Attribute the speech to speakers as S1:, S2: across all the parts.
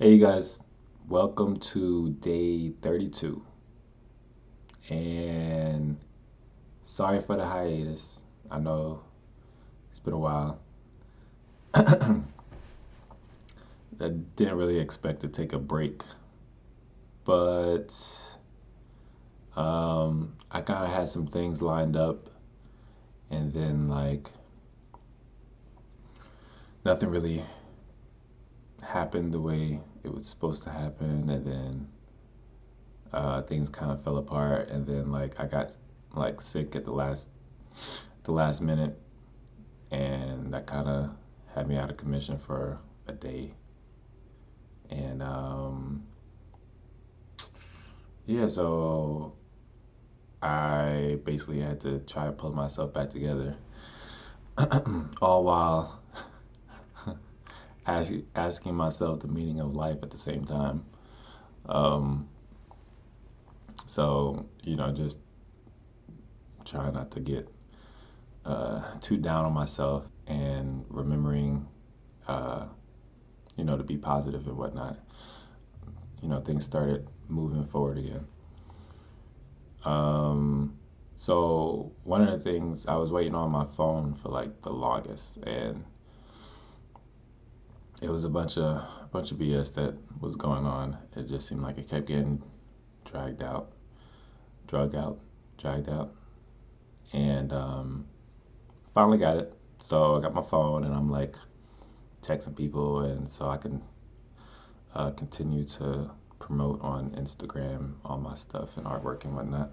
S1: Hey guys, welcome to day 32. And sorry for the hiatus. I know it's been a while. I didn't really expect to take a break, but I kind of had some things lined up, and then nothing really happened the way it was supposed to happen, and then things kind of fell apart, and then I got sick at the last minute, and that kind of had me out of commission for a day. And yeah, so I basically had to try to pull myself back together, all while asking myself the meaning of life at the same time. Um, just try not to get too down on myself and remembering, uh, to be positive and whatnot. Things started moving forward again. So one of the things, I was waiting on my phone for like the longest, and it was a bunch of BS that was going on. It just seemed like it kept getting dragged out, drug out, dragged out, and finally got it. So I got my phone, and I'm like texting people, and so I can continue to promote on Instagram all my stuff and artwork and whatnot.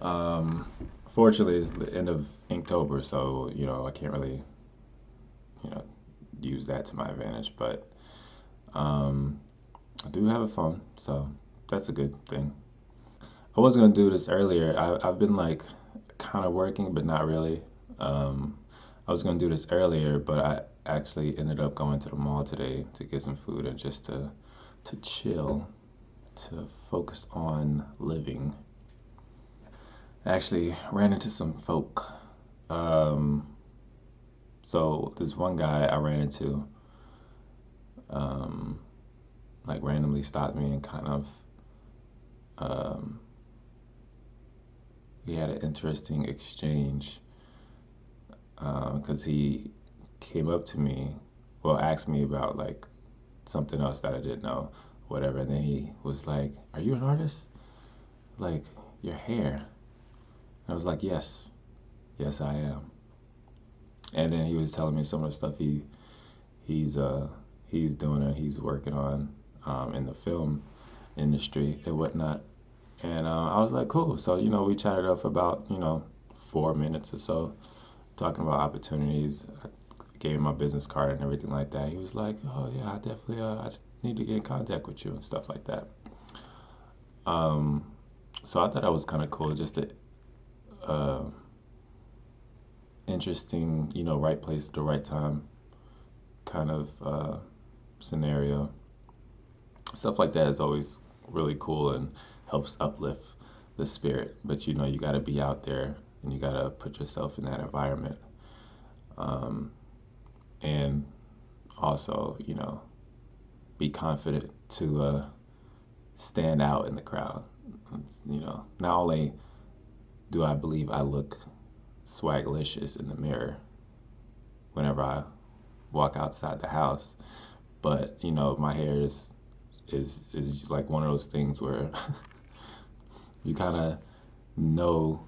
S1: Um, Fortunately, it's the end of Inktober, so I can't really you know use that to my advantage. But um, I do have a phone, so that's a good thing. I was gonna do this earlier. I've been like kind of working, but not really. Um, I was gonna do this earlier, but I actually ended up going to the mall today to get some food and just to chill, to focus on living. I actually ran into some folk. Um, so this one guy I ran into, um, like randomly stopped me and kind of, um, we had an interesting exchange because he came up to me, well, asked me about like something else that I didn't know, whatever. And then he was like, "Are you an artist? Like your hair?" I was like, "Yes, yes, I am." And then he was telling me some of the stuff he's uh he's doing and he's working on in the film industry and whatnot. And I was like, "Cool." So we chatted up for about 4 minutes or so, talking about opportunities. I gave him my business card and everything like that. He was like, "Oh yeah, I definitely I just need to get in contact with you and stuff like that." Um, so I thought that was kind of cool, just a uh, interesting, right place at the right time kind of scenario. Stuff like that is always really cool and helps uplift the spirit. But you got to be out there and you got to put yourself in that environment. Um, and also, be confident to stand out in the crowd. Not only do I believe I look swaglicious in the mirror whenever I walk outside the house, but my hair is like one of those things where you kind of know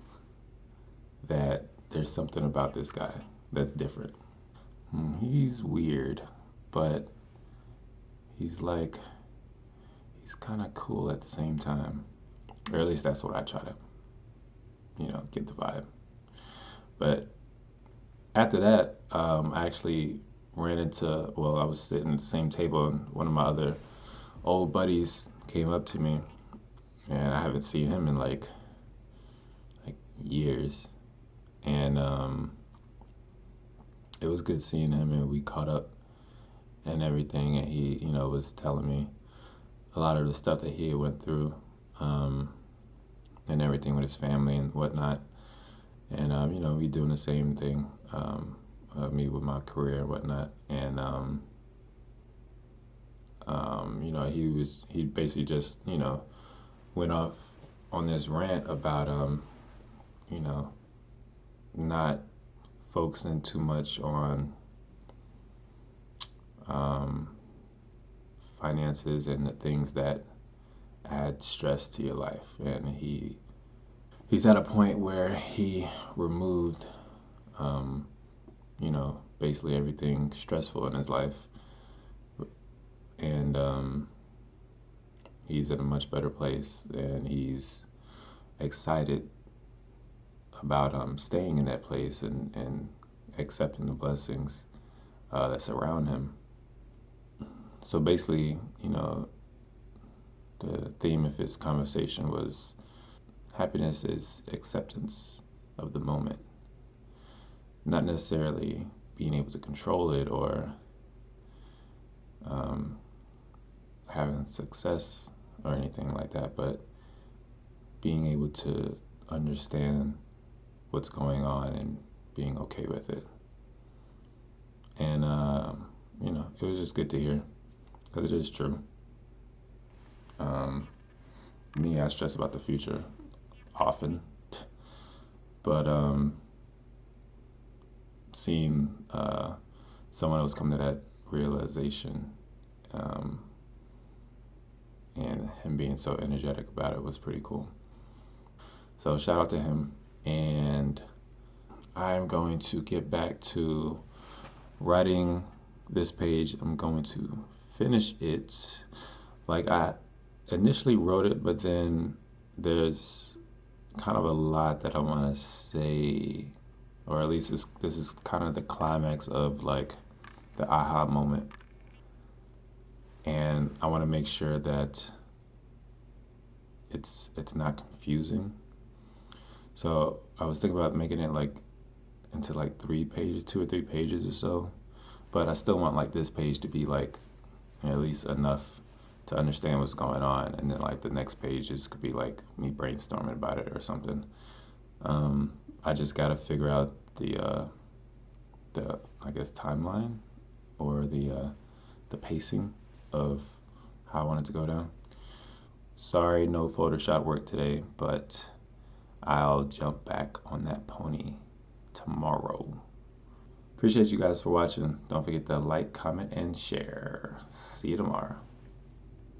S1: that there's something about this guy that's different. He's weird, but he's like he's kind of cool at the same time, or at least that's what I try to get the vibe. But after that, I actually ran into, well, I was sitting at the same table, and one of my other old buddies came up to me, and I haven't seen him in like years. And it was good seeing him, and we caught up and everything. And he, was telling me a lot of the stuff that he went through, um, and everything with his family and whatnot. And we doing the same thing. Me with my career and whatnot. And He basically just, went off on this rant about, you know, not focusing too much on um, finances and the things that add stress to your life. And he's at a point where he removed, basically everything stressful in his life, and he's in a much better place, and he's excited about staying in that place and accepting the blessings that surround him. So basically, the theme of his conversation was happiness is acceptance of the moment, not necessarily being able to control it or um, having success or anything like that, but being able to understand what's going on and being okay with it. And, it was just good to hear because it is true. Um, Me, I stress about the future often, but seeing someone else come to that realization um, and him being so energetic about it was pretty cool. So shout out to him, and I'm going to get back to writing this page. I'm going to finish it like I initially wrote it, but then there's kind of a lot that I want to say, or at least this is kind of the climax of like the aha moment, and I want to make sure that it's not confusing. So I was thinking about making it like into like 3 pages, 2 or 3 pages or so, but I still want like this page to be like at least enough to understand what's going on, and then like the next pages could be like me brainstorming about it or something. I just gotta figure out the I guess timeline or the pacing of how I want it to go down. Sorry, no Photoshop work today, but I'll jump back on that pony tomorrow. Appreciate you guys for watching. Don't forget to like, comment, and share. See you tomorrow.